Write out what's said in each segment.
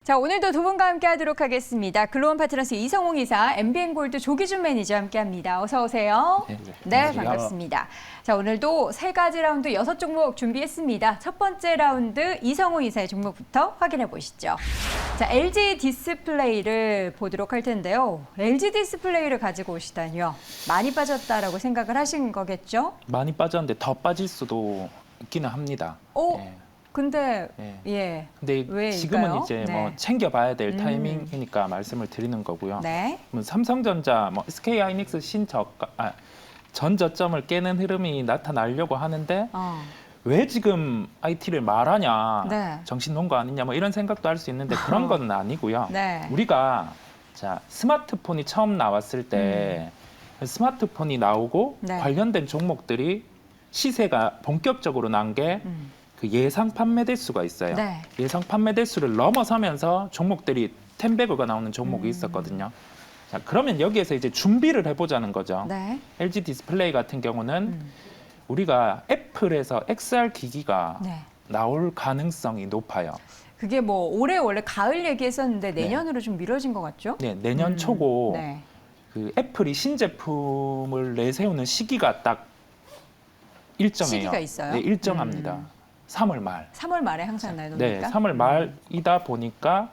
자, 오늘도 두 분과 함께 하도록 하겠습니다. 글로원 파트너스 이성홍 이사, MBN골드 조기준 매니저 함께합니다. 어서 오세요. 네, 반갑습니다. 자, 오늘도 세 가지 라운드 6종목 준비했습니다. 첫 번째 라운드 이성홍 이사의 종목부터 확인해 보시죠. 자, LG 디스플레이를 보도록 할 텐데요. LG 디스플레이를 가지고 오시다니요. 많이 빠졌다라고 생각을 하신 거겠죠? 많이 빠졌는데 더 빠질 수도 있기는 합니다. 근데 근데 왜일까요? 지금은 이제 네. 뭐 챙겨봐야 될 타이밍이니까 말씀을 드리는 거고요. 네. 삼성전자, SK 하이닉스 전저점을 깨는 흐름이 나타나려고 하는데 왜 지금 IT를 말하냐, 네. 정신 놓은 거 아니냐, 뭐 이런 생각도 할 수 있는데 그런 건 아니고요. 네. 우리가 자 스마트폰이 처음 나왔을 때 스마트폰이 나오고 네. 관련된 종목들이 시세가 본격적으로 난 게 그 예상 판매 대수가 있어요. 네. 예상 판매 대수를 넘어서면서 종목들이 10배가 나오는 종목이 있었거든요. 자, 그러면 여기에서 이제 준비를 해보자는 거죠. 네. LG 디스플레이 같은 경우는 우리가 애플에서 XR 기기가 네. 나올 가능성이 높아요. 그게 뭐 올해 원래 가을 얘기했었는데 내년으로 좀 미뤄진 것 같죠? 네, 내년 초고 네. 그 애플이 신제품을 내세우는 시기가 딱 일정해요. 시기가 있어요? 네, 일정합니다. 3월 말. 3월 말에 항상 네, 내놓으니까. 3월 말이다 보니까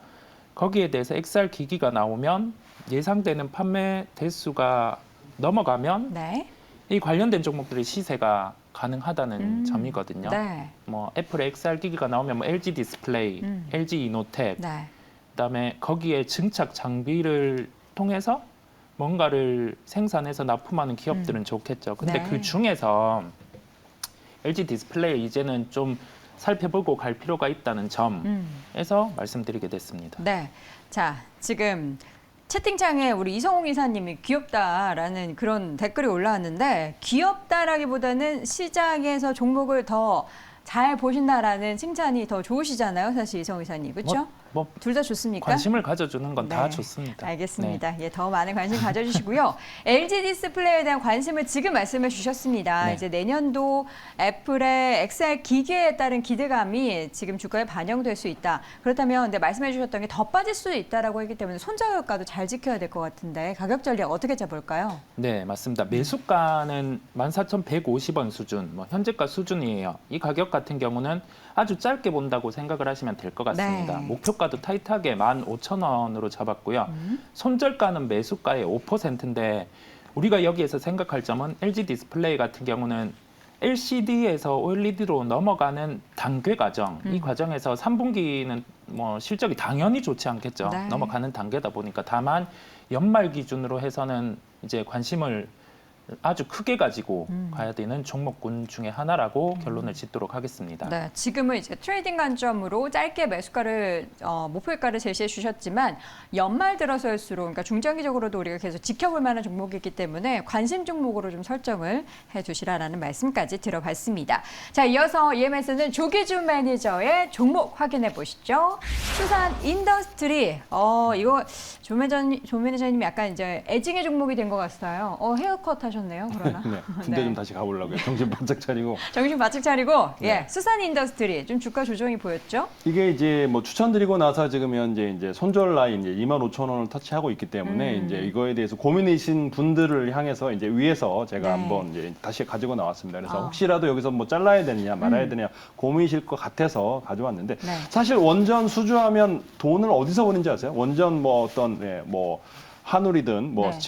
거기에 대해서 XR 기기가 나오면 예상되는 판매 대수가 넘어가면 네. 이 관련된 종목들의 시세가 가능하다는 점이거든요. 네. 뭐 애플의 XR 기기가 나오면 뭐 LG 디스플레이, LG 이노텍, 네. 그다음에 거기에 증착 장비를 통해서 뭔가를 생산해서 납품하는 기업들은 좋겠죠. 근데 네. 그 중에서 LG 디스플레이 이제는 좀 살펴보고 갈 필요가 있다는 점에서 말씀드리게 됐습니다. 네. 자, 지금 채팅창에 우리 이성홍 이사님이 귀엽다라는 그런 댓글이 올라왔는데 귀엽다라기보다는 시장에서 종목을 더 잘 보신다라는 칭찬이 더 좋으시잖아요. 사실 이성홍 이사님. 그렇죠? 뭐 둘 다 좋습니까? 관심을 가져주는 건 다 네, 좋습니다. 알겠습니다. 예, 더 많은 관심 가져주시고요. LG 디스플레이에 대한 관심을 지금 말씀해 주셨습니다. 네. 이제 내년도 애플의 XR 기계에 따른 기대감이 지금 주가에 반영될 수 있다. 그렇다면 근데 말씀해 주셨던 게 더 빠질 수도 있다라고 했기 때문에 손절가도 잘 지켜야 될 것 같은데 가격 전략 어떻게 잡을까요? 네, 맞습니다. 매수가는 14,150원 수준, 현재가 수준이에요. 이 가격 같은 경우는 아주 짧게 본다고 생각을 하시면 될 것 같습니다. 네. 목표가도 타이트하게 15,000원으로 잡았고요. 손절가는 매수가의 5%인데 우리가 여기에서 생각할 점은 LG 디스플레이 같은 경우는 LCD에서 OLED로 넘어가는 단계 과정, 이 과정에서 3분기는 뭐 실적이 당연히 좋지 않겠죠. 네. 넘어가는 단계다 보니까 다만 연말 기준으로 해서는 이제 관심을 아주 크게 가지고 가야 되는 종목군 중에 하나라고 결론을 짓도록 하겠습니다. 네, 지금은 이제 트레이딩 관점으로 짧게 매수가를 목표가를 제시해 주셨지만 연말 들어서일수록 그러니까 중장기적으로도 우리가 계속 지켜볼 만한 종목이기 때문에 관심 종목으로 좀 설정을 해주시라라는 말씀까지 들어봤습니다. 자, 이어서 EMS는 조기준 매니저의 종목 확인해 보시죠. 수산 인더스트리. 이거 조 매니저님 약간 이제 애증의 종목이 된 것 같아요. 헤어컷 하셨네요, 그러나. 네, 군대 좀 다시 가보려고요. 정신 바짝 차리고. 정신 바짝 차리고, 네. 수산 인더스트리 좀 주가 조정이 보였죠? 이게 이제 뭐 추천드리고 나서 지금 현재 이제 손절 라인 이제 25,000원을 터치하고 있기 때문에 이제 이거에 대해서 고민이신 분들을 향해서 이제 위에서 제가 네. 한번 이제 다시 가지고 나왔습니다. 그래서 혹시라도 여기서 뭐 잘라야 되느냐 말아야 되느냐 고민이실 것 같아서 가져왔는데 네. 사실 원전 수주하면 돈을 어디서 버는지 아세요? 원전 뭐 어떤 뭐 한울이든 뭐 네.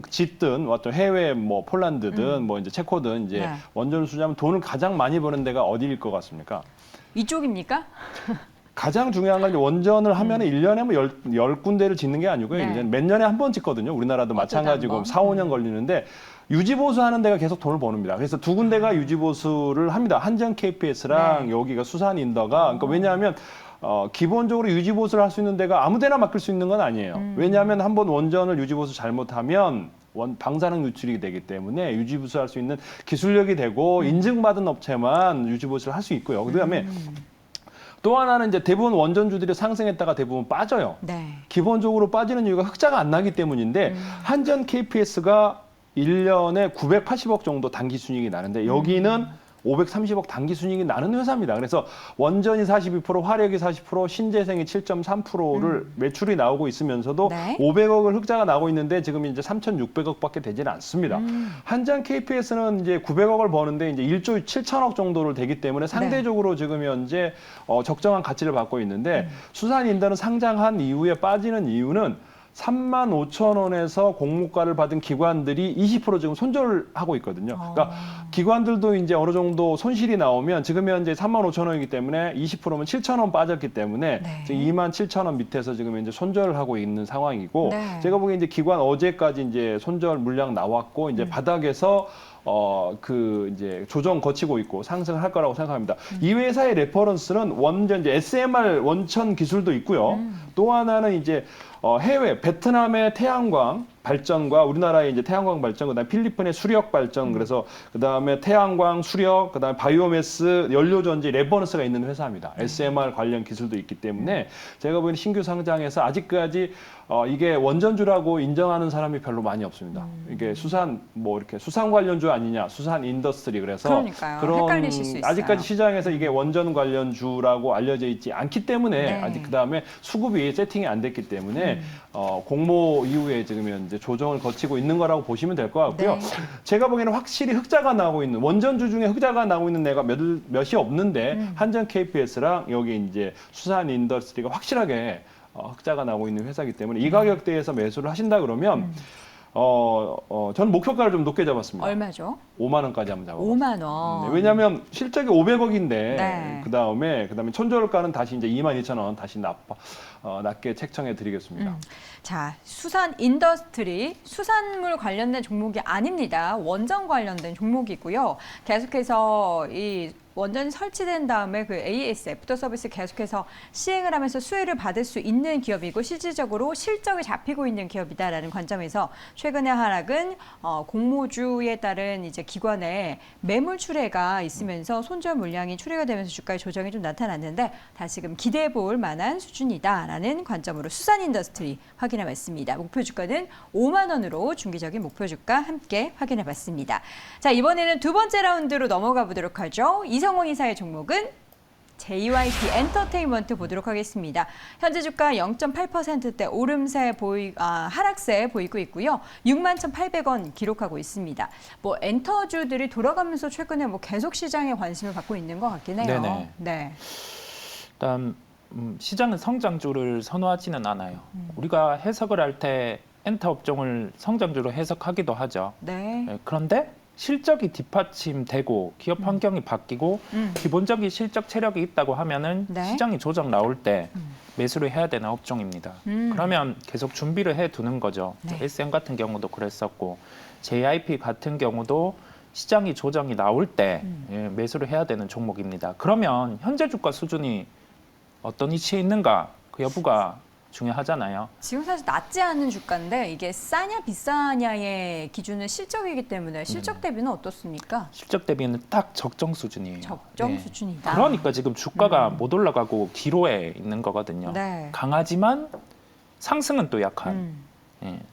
짓든 어떤 해외 뭐 폴란드든 뭐 이제 체코든 이제 네. 원전을 수주하면 돈을 가장 많이 버는 데가 어디일 것 같습니까? 이쪽입니까? 가장 중요한 건 이제 원전을 하면은 1년에 뭐 10군데를 짓는 게 아니고요. 네. 이제 몇 년에 한 번 짓거든요. 우리나라도 마찬가지고 번. 4, 5년 걸리는데 유지보수 하는 데가 계속 돈을 버는니다. 그래서 두 군데가 유지보수를 합니다. 한전 KPS랑 네. 여기가 수산인더가. 그러니까 왜냐하면 기본적으로 유지보수를 할 수 있는 데가 아무 데나 맡길 수 있는 건 아니에요. 왜냐하면 한번 원전을 유지보수 잘못하면 방사능 누출이 되기 때문에 유지보수할 수 있는 기술력이 되고 인증받은 업체만 유지보수를 할 수 있고요. 그다음에 또 하나는 이제 대부분 원전주들이 상승했다가 대부분 빠져요. 네. 기본적으로 빠지는 이유가 흑자가 안 나기 때문인데 한전 KPS가 1년에 980억 정도 단기 순이익이 나는데 여기는 530억 단기 순이익이 나는 회사입니다. 그래서 원전이 42%, 화력이 40%, 신재생이 7.3%를 매출이 나오고 있으면서도 네. 500억을 흑자가 나고 있는데 지금 이제 3,600억밖에 되지는 않습니다. 한전 KPS는 이제 900억을 버는데 이제 1조 7천억 정도를 되기 때문에 상대적으로 지금 현재 적정한 가치를 받고 있는데 수산인더는 상장한 이후에 빠지는 이유는 35,000원에서 공모가를 받은 기관들이 20% 지금 손절을 하고 있거든요. 그러니까 기관들도 이제 어느 정도 손실이 나오면 지금 현재 35,000원이기 때문에 20%면 7,000원 빠졌기 때문에 네. 지금 27,000원 밑에서 지금 현재 손절을 하고 있는 상황이고 네. 제가 보기엔 이제 기관 어제까지 이제 손절 물량 나왔고 이제 바닥에서 이제 조정 거치고 있고 상승을 할 거라고 생각합니다. 이 회사의 레퍼런스는 원전 이제 SMR 원천 기술도 있고요. 또 하나는 이제 해외 베트남의 태양광 발전과 우리나라의 이제 태양광 발전, 그다음에 필리핀의 수력 발전, 그래서 그다음에 태양광, 수력, 그다음에 바이오매스, 연료전지 레퍼런스가 있는 회사입니다. SMR 관련 기술도 있기 때문에 제가 보기에는 신규 상장에서 아직까지 이게 원전주라고 인정하는 사람이 별로 많이 없습니다. 이게 수산 뭐 이렇게 수산 관련주 아니냐, 수산 인더스트리 그래서 그러니까요. 헷갈리실 수 있어요. 아직까지 시장에서 이게 원전 관련주라고 알려져 있지 않기 때문에 네. 아직 그다음에 수급이 세팅이 안 됐기 때문에 공모 이후에 지금 현재 조정을 거치고 있는 거라고 보시면 될 것 같고요. 네. 제가 보기에는 확실히 흑자가 나고 있는 원전주 중에 흑자가 나고 있는 애가 몇이 없는데 한전 KPS랑 여기 이제 수산 인더스트리가 확실하게 흑자가 나고 있는 회사이기 때문에 이 가격대에서 매수를 하신다 그러면 저는 목표가를 좀 높게 잡았습니다. 얼마죠? 5만 원까지 한번 잡아봤어요. 5만 원. 네, 왜냐하면 실적이 500억인데 네. 그다음에 천조월가는 다시 이제 22,000원 다시 낮게 책정해 드리겠습니다. 자, 수산 인더스트리, 수산물 관련된 종목이 아닙니다. 원전 관련된 종목이고요. 계속해서 이 원전이 설치된 다음에 그 AS, 애프터 서비스 계속해서 시행을 하면서 수혜를 받을 수 있는 기업이고 실질적으로 실적이 잡히고 있는 기업이다라는 관점에서 최근의 하락은 공모주에 따른 이제 기관의 매물 출회가 있으면서 손절 물량이 출회가 되면서 주가의 조정이 좀 나타났는데 다시금 기대해 볼 만한 수준이다라는 관점으로 수산 인더스트리 확인해 봤습니다. 목표 주가는 5만 원으로 중기적인 목표 주가 함께 확인해 봤습니다. 자, 이번에는 두 번째 라운드로 넘어가 보도록 하죠. 이성원 이사의 종목은 JYP 엔터테인먼트 보도록 하겠습니다. 현재 주가 0.8%대 오름세 하락세 보이고 있고요. 61,800원 기록하고 있습니다. 뭐 엔터주들이 돌아가면서 최근에 뭐 계속 시장에 관심을 받고 있는 것 같긴 해요. 네네. 네. 일단 시장은 성장주를 선호하지는 않아요. 우리가 해석을 할 때 엔터 업종을 성장주로 해석하기도 하죠. 네. 그런데 실적이 뒷받침되고 기업 환경이 바뀌고 기본적인 실적 체력이 있다고 하면은 네. 시장이 조정 나올 때 매수를 해야 되는 업종입니다. 그러면 계속 준비를 해 두는 거죠. 네. SM 같은 경우도 그랬었고 JYP 같은 경우도 시장이 조정이 나올 때 매수를 해야 되는 종목입니다. 그러면 현재 주가 수준이 어떤 위치에 있는가 그 여부가 중요하잖아요. 지금 사실 낮지 않은 주가인데 이게 싸냐 비싸냐의 기준은 실적이기 때문에 실적 대비는 어떻습니까? 실적 대비는 딱 적정 수준이에요. 적정 네. 수준이다. 그러니까 지금 주가가 못 올라가고 기로에 있는 거거든요. 네. 강하지만 상승은 또 약한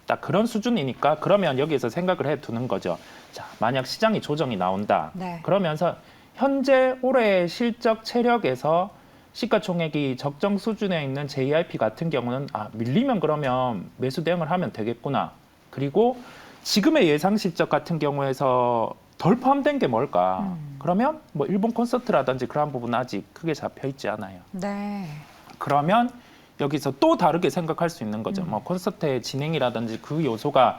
딱 그런 수준이니까 그러면 여기에서 생각을 해 두는 거죠. 자, 만약 시장이 조정이 나온다. 네. 그러면서 현재 올해의 실적 체력에서 시가총액이 적정 수준에 있는 JYP 같은 경우는 밀리면 그러면 매수 대응을 하면 되겠구나. 그리고 지금의 예상 실적 같은 경우에서 덜 포함된 게 뭘까? 그러면 뭐 일본 콘서트라든지 그런 부분은 아직 크게 잡혀 있지 않아요. 네. 그러면 여기서 또 다르게 생각할 수 있는 거죠. 뭐 콘서트의 진행이라든지 그 요소가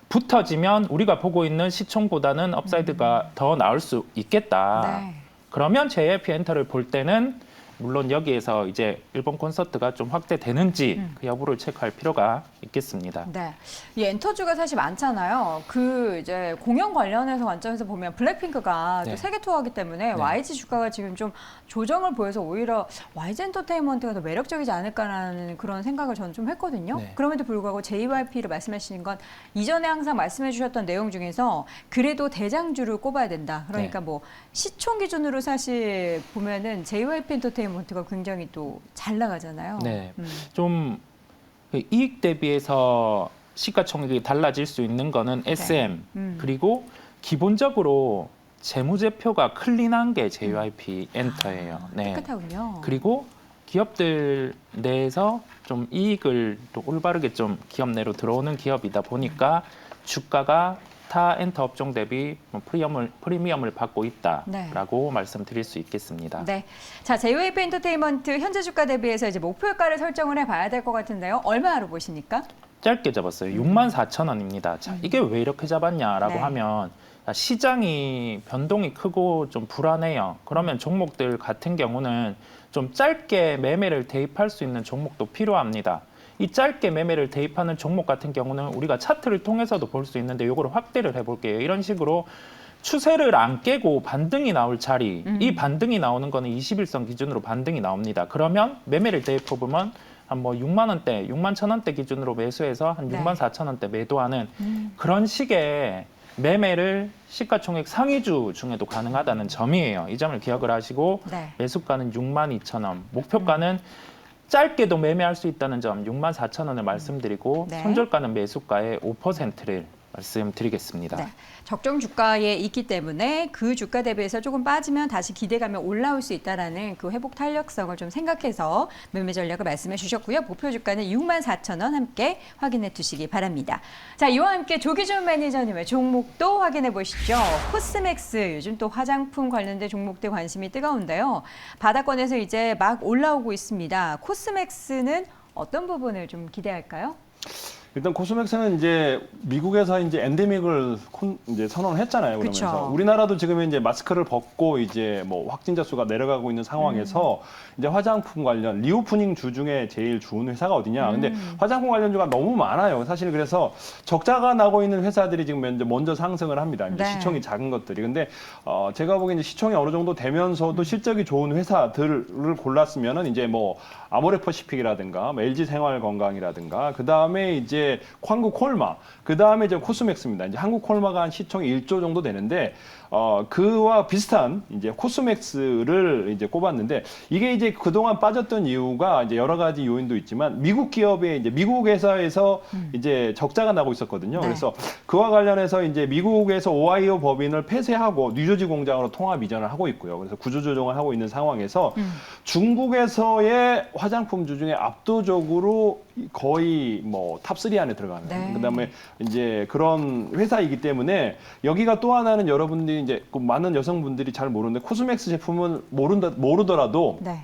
붙어지면 우리가 보고 있는 시총보다는 업사이드가 더 나올 수 있겠다. 네. 그러면 JYP 엔터를 볼 때는 물론 여기에서 이제 일본 콘서트가 좀 확대되는지 그 여부를 체크할 필요가 있겠습니다. 네. 이 엔터주가 사실 많잖아요. 그 이제 공연 관련해서 관점에서 보면 블랙핑크가 또 네. 세계 투어하기 때문에 네. YG 주가가 지금 좀 조정을 보여서 오히려 YG 엔터테인먼트가 더 매력적이지 않을까라는 그런 생각을 저는 좀 했거든요. 네. 그럼에도 불구하고 JYP를 말씀하시는 건 이전에 항상 말씀해 주셨던 내용 중에서 그래도 대장주를 꼽아야 된다. 그러니까 네. 뭐 시총 기준으로 사실 보면은 JYP 엔터테인먼트가 굉장히 또 잘 나가잖아요. 네, 좀 이익 대비해서 시가총액이 달라질 수 있는 거는 SM 그리고 기본적으로 재무제표가 클린한 게 JYP 엔터예요. 네. 깨끗하군요. 그리고 기업들 내에서 좀 이익을 또 올바르게 좀 기업 내로 들어오는 기업이다 보니까 주가가 타 엔터 업종 대비 뭐 프리미엄을 받고 있다라고 말씀드릴 수 있겠습니다. 네. 자, JYP 엔터테인먼트 현재 주가 대비해서 이제 목표가를 설정을 해봐야 될 것 같은데요. 얼마로 보십니까? 짧게 잡았어요. 64,000원입니다. 자, 이게 왜 이렇게 잡았냐라고 네. 하면 시장이 변동이 크고 좀 불안해요. 그러면 종목들 같은 경우는 좀 짧게 매매를 대입할 수 있는 종목도 필요합니다. 이 짧게 매매를 대입하는 종목 같은 경우는 우리가 차트를 통해서도 볼 수 있는데 이거를 확대를 해볼게요. 이런 식으로 추세를 안 깨고 반등이 나올 자리, 이 반등이 나오는 거는 21선 기준으로 반등이 나옵니다. 그러면 매매를 대입해보면 한 뭐 6만 원대, 6만 1,000원대 기준으로 매수해서 한 6만 4천 원대 매도하는 그런 식의 매매를 시가총액 상위주 중에도 가능하다는 점이에요. 이 점을 기억을 하시고 네. 매수가는 6만 2천 원, 목표가는 짧게도 매매할 수 있다는 점 6만 4천 원을 말씀드리고 네. 손절가는 매수가의 5%를 말씀드리겠습니다. 네. 적정 주가에 있기 때문에 그 주가 대비해서 조금 빠지면 다시 기대감이 올라올 수 있다라는 그 회복 탄력성을 좀 생각해서 매매 전략을 말씀해 주셨고요. 목표 주가는 64,000원 함께 확인해 두시기 바랍니다. 자, 이와 함께 조기준 매니저님의 종목도 확인해 보시죠. 코스맥스 요즘 또 화장품 관련된 종목들 관심이 뜨거운데요. 바닥권에서 이제 막 올라오고 있습니다. 코스맥스는 어떤 부분을 좀 기대할까요? 일단 코스맥스는 이제 미국에서 이제 엔데믹을 이제 선언했잖아요. 그러면서 그쵸. 우리나라도 지금 이제 마스크를 벗고 이제 뭐 확진자 수가 내려가고 있는 상황에서 이제 화장품 관련 리오프닝 주 중에 제일 좋은 회사가 어디냐. 근데 화장품 관련주가 너무 많아요. 사실 그래서 적자가 나고 있는 회사들이 지금 먼저 상승을 합니다. 이제 네. 시총이 작은 것들이. 근데 제가 보기엔 이제 시총이 어느 정도 되면서도 실적이 좋은 회사들을 골랐으면은 이제 뭐 아모레퍼시픽이라든가 뭐 LG생활건강이라든가 그 다음에 이제 한국콜마, 그 다음에 이제 코스맥스입니다. 이제 한국콜마가 한 시총이 1조 정도 되는데 그와 비슷한 이제 코스맥스를 이제 꼽았는데 이게 이제 그동안 빠졌던 이유가 이제 여러 가지 요인도 있지만 미국 기업의 이제 미국 회사에서 이제 적자가 나고 있었거든요. 네. 그래서 그와 관련해서 이제 미국에서 오하이오 법인을 폐쇄하고 뉴저지 공장으로 통합 이전을 하고 있고요. 그래서 구조조정을 하고 있는 상황에서 중국에서의 화장품주 중에 압도적으로 거의 뭐 탑3 안에 들어가는 네. 그다음에 이제 그런 회사이기 때문에 여기가 또 하나는 여러분들이 이제 많은 여성분들이 잘 모르는데 코스맥스 제품은 모르더라도 네.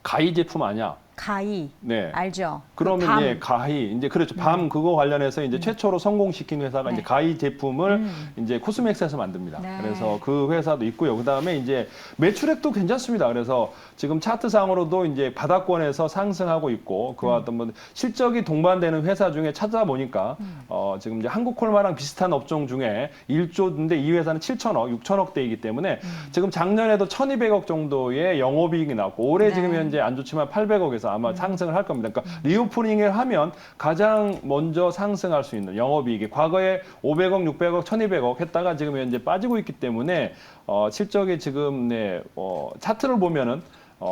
가히 제품 아니야. 가히 네. 알죠? 그러면 밤. 이제 가히 이제 그렇죠. 밤 그거 관련해서 이제 최초로 성공시킨 회사가 네. 이제 가히 제품을 이제 코스맥스에서 만듭니다. 네. 그래서 그 회사도 있고요. 그다음에 이제 매출액도 괜찮습니다. 그래서 지금 차트상으로도 이제 바닥권에서 상승하고 있고 그와 어떤 뭐 실적이 동반되는 회사 중에 찾아보니까 지금 이제 한국콜마랑 비슷한 업종 중에 1조인데 이 회사는 7천억, 6천억대이기 때문에 지금 작년에도 1,200억 정도의 영업이익이 나왔고 올해 네. 지금 현재 안 좋지만 800억에서 아마 상승을 할 겁니다. 그러니까 리오프닝을 하면 가장 먼저 상승할 수 있는 영업이익이 과거에 500억, 600억, 1,200억 했다가 지금 현재 빠지고 있기 때문에 실적이 지금 차트를 보면은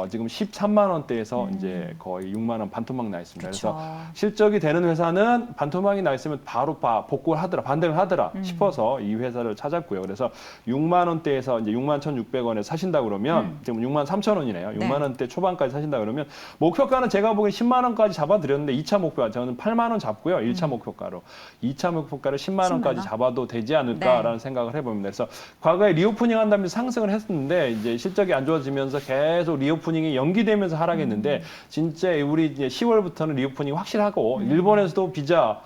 지금 13만 원대에서 이제 거의 6만 원 반토막 나 있습니다. 그쵸. 그래서 실적이 되는 회사는 반토막이 나 있으면 바로 복구를 하더라, 반등을 하더라 싶어서 이 회사를 찾았고요. 그래서 6만 원대에서 이제 6만 1,600원에 사신다 그러면 지금 6만 3천 원이네요. 6만 원대 초반까지 사신다 그러면 목표가는 제가 보기엔 10만 원까지 잡아드렸는데 2차 목표가 저는 8만 원 잡고요. 1차 목표가로 2차 목표가를 10만 원까지 10만 원? 잡아도 되지 않을까라는 생각을 해봅니다. 그래서 과거에 리오프닝 한다면서 상승을 했었는데 이제 실적이 안 좋아지면서 계속 리오프닝이 연기되면서 하락했는데 진짜 우리 이제 10월부터는 리오프닝이 확실하고 일본에서도 비자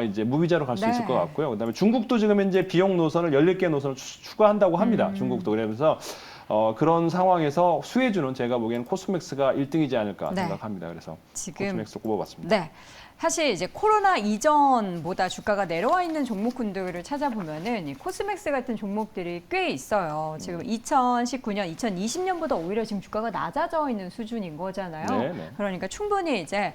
이제 무비자로 갈 수 네. 있을 것 같고요. 그다음에 중국도 지금 현재 비용 노선을 14개 노선을 추가한다고 합니다. 중국도 그러면서 그런 상황에서 수혜주는 제가 보기에는 코스맥스가 1등이지 않을까 네. 생각합니다. 그래서 지금 코스맥스 꼽아봤습니다. 네. 사실 이제 코로나 이전보다 주가가 내려와 있는 종목군들을 찾아보면은 이 코스맥스 같은 종목들이 꽤 있어요. 지금 2019년, 2020년보다 오히려 지금 주가가 낮아져 있는 수준인 거잖아요. 네, 네. 그러니까 충분히 이제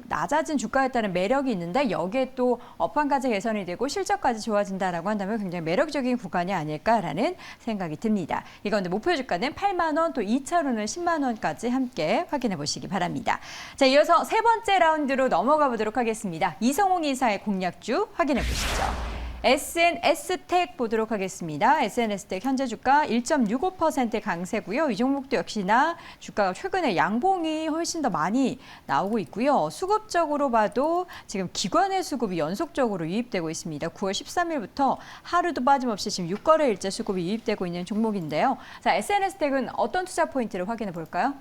낮아진 주가에 따른 매력이 있는데 여기에 또 업황까지 개선이 되고 실적까지 좋아진다라고 한다면 굉장히 매력적인 구간이 아닐까라는 생각이 듭니다. 이 가운데 목표 주가는 8만 원, 또 2차로는 10만 원까지 함께 확인해 보시기 바랍니다. 자, 이어서 세 번째 라운드로 넘어가 보도록 하겠습니다. 이성홍 이사의 공략주 확인해 보시죠. SNS텍 보도록 하겠습니다. SNS텍 현재 주가 1.65% 강세고요. 이 종목도 역시나 주가가 최근에 양봉이 훨씬 더 많이 나오고 있고요. 수급적으로 봐도 지금 기관의 수급이 연속적으로 유입되고 있습니다. 9월 13일부터 하루도 빠짐없이 지금 6거래일째 수급이 유입되고 있는 종목인데요. 자, SNS텍은 어떤 투자 포인트를 확인해 볼까요?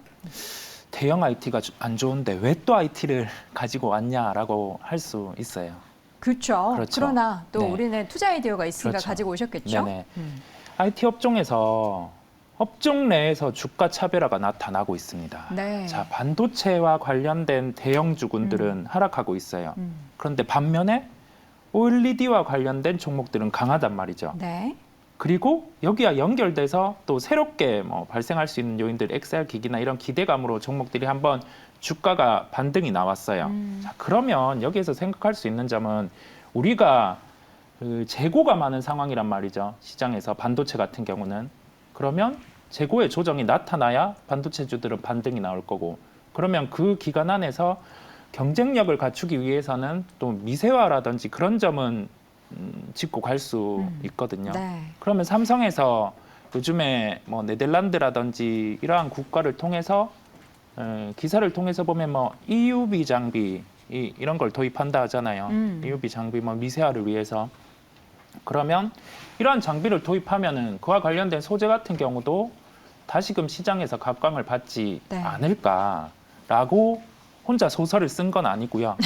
대형 IT가 안 좋은데 왜 또 IT를 가지고 왔냐라고 할 수 있어요. 그렇죠. 그렇죠. 그러나 또 네. 우리는 투자 아이디어가 있으니까 그렇죠. 가지고 오셨겠죠. 네네. IT 업종에서 업종 내에서 주가 차별화가 나타나고 있습니다. 네. 자, 반도체와 관련된 대형 주군들은 하락하고 있어요. 그런데 반면에 OLED와 관련된 종목들은 강하단 말이죠. 네. 그리고 여기와 연결돼서 또 새롭게 뭐 발생할 수 있는 요인들, XR 기기나 이런 기대감으로 종목들이 한번 주가가 반등이 나왔어요. 자, 그러면 여기에서 생각할 수 있는 점은 우리가 그 재고가 많은 상황이란 말이죠. 시장에서 반도체 같은 경우는. 그러면 재고의 조정이 나타나야 반도체주들은 반등이 나올 거고, 그러면 그 기간 안에서 경쟁력을 갖추기 위해서는 또 미세화라든지 그런 점은 짚고 갈 수 있거든요. 네. 그러면 삼성에서 요즘에 뭐 네덜란드라든지 이러한 국가를 통해서 기사를 통해서 보면 뭐 EUV 장비 이런 걸 도입한다 하잖아요. EUV 장비 뭐 미세화를 위해서. 그러면 이러한 장비를 도입하면은 그와 관련된 소재 같은 경우도 다시금 시장에서 각광을 받지 네. 않을까라고 혼자 소설을 쓴 건 아니고요.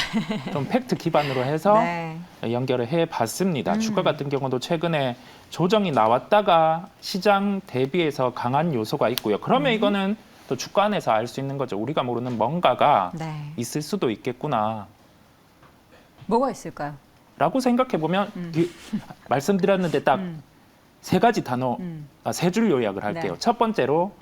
좀 팩트 기반으로 해서 네. 연결을 해봤습니다. 주가 같은 경우도 최근에 조정이 나왔다가 시장 대비해서 강한 요소가 있고요. 그러면 이거는 또 주가 안에서 알 수 있는 거죠. 우리가 모르는 뭔가가 네. 있을 수도 있겠구나. 뭐가 있을까요? 라고 생각해 보면 말씀드렸는데 딱 세 가지 단어, 세 줄 요약을 할게요. 네. 첫 번째로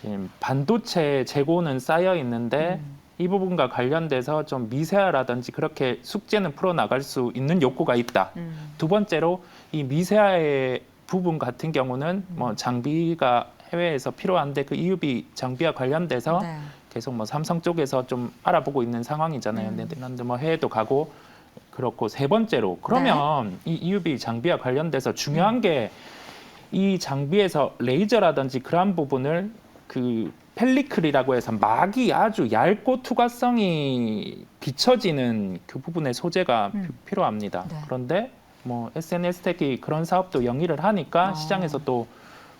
지금 반도체 재고는 쌓여 있는데 이 부분과 관련돼서 좀 미세화라든지 그렇게 숙제는 풀어나갈 수 있는 욕구가 있다. 두 번째로 이 미세화의 부분 같은 경우는 뭐 장비가 해외에서 필요한데 그 EUV 장비와 관련돼서 네. 계속 뭐 삼성 쪽에서 좀 알아보고 있는 상황이잖아요. 네덜란드 뭐 해외도 가고 그렇고, 세 번째로 그러면 이 EUV 장비와 관련돼서 중요한 게 이 장비에서 레이저라든지 그런 부분을 그 펠리클이라고 해서 막이 아주 얇고 투과성이 비춰지는 그 부분의 소재가 필요합니다. 네. 그런데 뭐 SNS텍이 그런 사업도 영위를 하니까 시장에서 또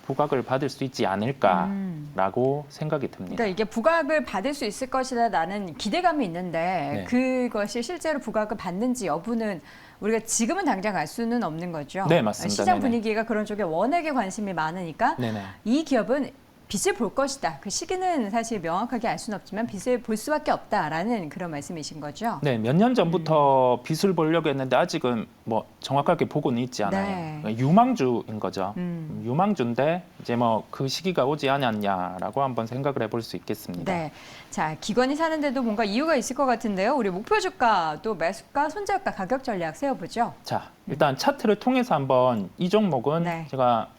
부각을 받을 수 있지 않을까라고 생각이 듭니다. 그러니까 이게 부각을 받을 수 있을 것이라는 기대감이 있는데 네. 그것이 실제로 부각을 받는지 여부는 우리가 지금은 당장 알 수는 없는 거죠. 네, 맞습니다. 시장 네네. 분위기가 그런 쪽에 워낙에 관심이 많으니까 네네. 이 기업은 빚을 볼 것이다. 그 시기는 사실 명확하게 알 수는 없지만 빚을 볼 수밖에 없다라는 그런 말씀이신 거죠. 네, 몇 년 전부터 빚을 보려고 했는데 아직은 뭐 정확하게 보고는 있지 않아요. 네. 유망주인 거죠. 유망주인데 이제 뭐 그 시기가 오지 않았냐라고 한번 생각을 해볼 수 있겠습니다. 네. 자, 기관이 사는데도 뭔가 이유가 있을 것 같은데요. 우리 목표 주가, 또 매수가, 손절가, 가격 전략 세워보죠. 자, 일단 차트를 통해서 한번 이 종목은 네. 제가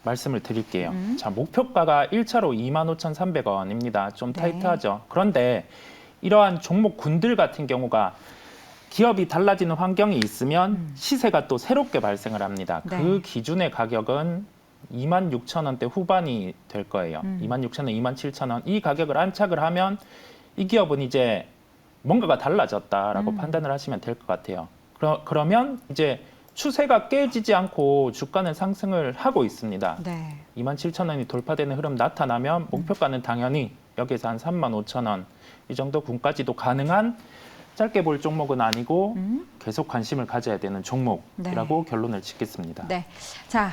말씀을 드릴게요. 자, 목표가가 1차로 25,300원입니다. 좀 네. 타이트하죠. 그런데 이러한 종목군들 같은 경우가 기업이 달라지는 환경이 있으면 시세가 또 새롭게 발생을 합니다. 네. 그 기준의 가격은 26,000원대 후반이 될 거예요. 26,000원, 27,000원. 이 가격을 안착을 하면 이 기업은 이제 뭔가가 달라졌다라고 판단을 하시면 될 것 같아요. 그러면 이제 추세가 깨지지 않고 주가는 상승을 하고 있습니다. 네. 27,000원이 돌파되는 흐름 나타나면 목표가는 당연히 여기서 한 35,000원 이 정도 군까지도 가능한 짧게 볼 종목은 아니고 계속 관심을 가져야 되는 종목이라고 결론을 짓겠습니다. 네. 자,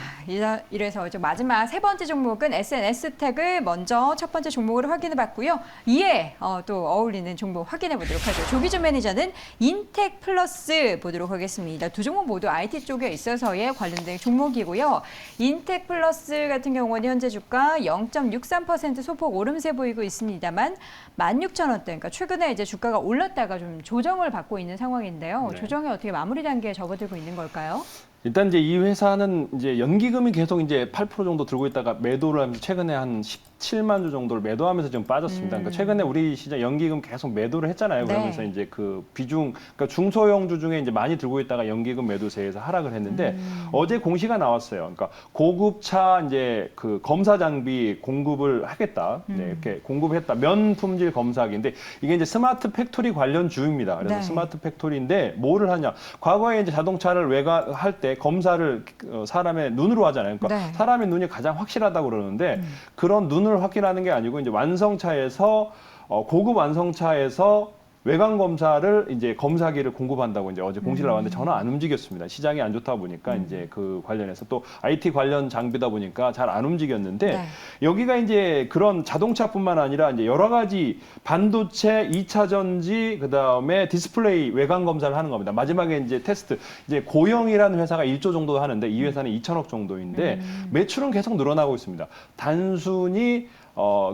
이래서 이제 마지막 세 번째 종목은 SNS텍을 먼저 첫 번째 종목으로 확인해 봤고요. 이에 또 어울리는 종목 확인해 보도록 하죠. 조기준 매니저는 인텍 플러스 보도록 하겠습니다. 두 종목 모두 IT 쪽에 있어서의 관련된 종목이고요. 인텍 플러스 같은 경우는 현재 주가 0.63% 소폭 오름세 보이고 있습니다만 16,000원대, 그러니까 최근에 이제 주가가 올랐다가 좀 조정을 받고 있는 상황인데요. 네. 조정이 어떻게 마무리 단계에 접어들고 있는 걸까요? 일단 이제 이 회사는 이제 연기금이 계속 이제 8% 정도 들고 있다가 매도를 하면서 최근에 한 17만 주 정도를 매도하면서 좀 빠졌습니다. 그러니까 최근에 우리 시장 연기금 계속 매도를 했잖아요. 네. 그러면서 이제 그 비중, 그러니까 중소형주 중에 이제 많이 들고 있다가 연기금 매도세에서 하락을 했는데 어제 공시가 나왔어요. 그러니까 고급차 이제 그 검사 장비 공급을 하겠다. 네, 이렇게 공급했다. 면 품질 검사기인데 이게 이제 스마트 팩토리 관련 주입니다. 그래서 네. 스마트 팩토리인데 뭐를 하냐? 과거에 이제 자동차를 외관할 때 검사를 사람의 눈으로 하잖아요. 그러니까 네. 사람의 눈이 가장 확실하다고 그러는데 그런 눈을 확인하는 게 아니고 이제 완성차에서 고급 완성차에서 외관 검사를 이제 검사기를 공급한다고 이제 어제 공시를 나왔는데 전혀 안 움직였습니다. 시장이 안 좋다 보니까 이제 그 관련해서 또 IT 관련 장비다 보니까 잘 안 움직였는데 네. 여기가 이제 그런 자동차뿐만 아니라 이제 여러 가지 반도체, 2차 전지, 그다음에 디스플레이 외관 검사를 하는 겁니다. 마지막에 이제 테스트. 이제 고영이라는 회사가 1조 정도 하는데 이 회사는 2천억 정도인데 매출은 계속 늘어나고 있습니다. 단순히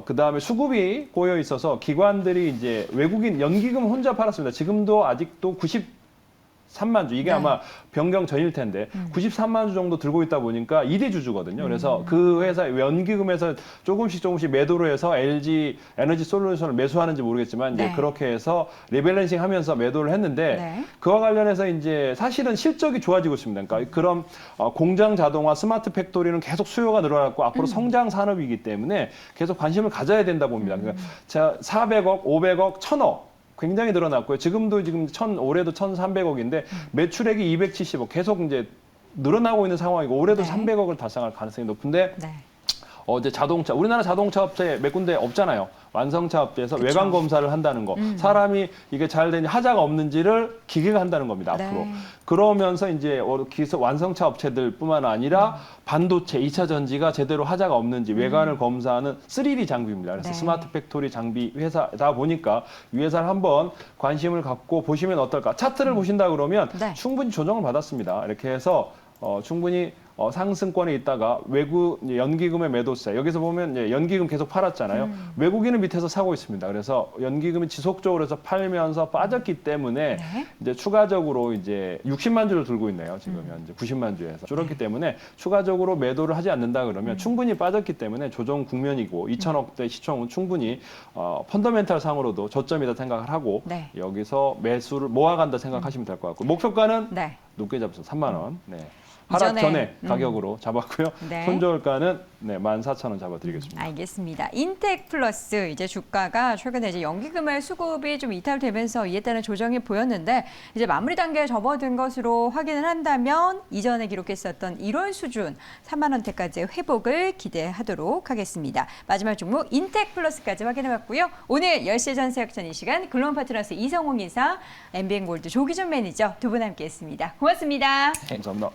그다음에 수급이 고여 있어서 기관들이 이제 외국인 연기금 혼자 팔았습니다. 지금도 아직도 93만 주, 이게 네. 아마 변경 전일 텐데 93만 주 정도 들고 있다 보니까 2대 주주거든요. 그래서 그 회사 연기금에서 조금씩 매도를 해서 LG 에너지 솔루션을 매수하는지 모르겠지만 이제 네. 그렇게 해서 리밸런싱 하면서 매도를 했는데 네. 그와 관련해서 이제 사실은 실적이 좋아지고 있습니다. 그러니까 그런 공장 자동화, 스마트 팩토리는 계속 수요가 늘어났고 앞으로 성장 산업이기 때문에 계속 관심을 가져야 된다 봅니다. 그러니까 자, 400억, 500억, 1000억 굉장히 늘어났고요. 지금도 올해도 1,300억인데 매출액이 270억 계속 이제 늘어나고 있는 상황이고 올해도 네. 300억을 달성할 가능성이 높은데 네. 어제 자동차, 우리나라 자동차 업체 몇 군데 없잖아요. 완성차 업체에서 그쵸. 외관 검사를 한다는 거. 사람이 이게 잘 되는지 하자가 없는지를 기계가 한다는 겁니다. 네. 앞으로. 그러면서 이제 기술 완성차 업체들뿐만 아니라 반도체, 2차 전지가 제대로 하자가 없는지 외관을 검사하는 3D 장비입니다. 그래서 네. 스마트 팩토리 장비 회사다 보니까 이 회사를 한번 관심을 갖고 보시면 어떨까. 차트를 보신다 그러면 네. 충분히 조정을 받았습니다. 이렇게 해서 충분히 상승권에 있다가 외국 연기금의 매도세 여기서 보면 이제 연기금 계속 팔았잖아요. 외국인은 밑에서 사고 있습니다. 그래서 연기금이 지속적으로 해서 팔면서 빠졌기 때문에 네. 이제 추가적으로 이제 60만 주를 들고 있네요. 지금 현재 90만 주에서 줄었기 때문에 추가적으로 매도를 하지 않는다 그러면 충분히 빠졌기 때문에 조정 국면이고 2천억대 시총은 충분히 펀더멘탈 상으로도 저점이다 생각을 하고 네. 여기서 매수를 모아간다 생각하시면 될 것 같고 목표가는 네. 높게 잡았어 3만 원. 네. 하락 이전에, 전에 가격으로 잡았고요. 네. 손절가는 14,000원 잡아드리겠습니다. 알겠습니다. 인텍 플러스 이제 주가가 최근에 이제 연기금의 수급이 좀 이탈되면서 이에 따른 조정이 보였는데 이제 마무리 단계에 접어든 것으로 확인을 한다면 이전에 기록했었던 1월 수준 3만 원대까지의 회복을 기대하도록 하겠습니다. 마지막 종목 인텍 플러스까지 확인해봤고요. 오늘 10시 전세역전 이 시간 글로벌 파트너스 이성홍 이사, MBN골드 조기준 매니저 두 분 함께했습니다. 고맙습니다. 감사합니다.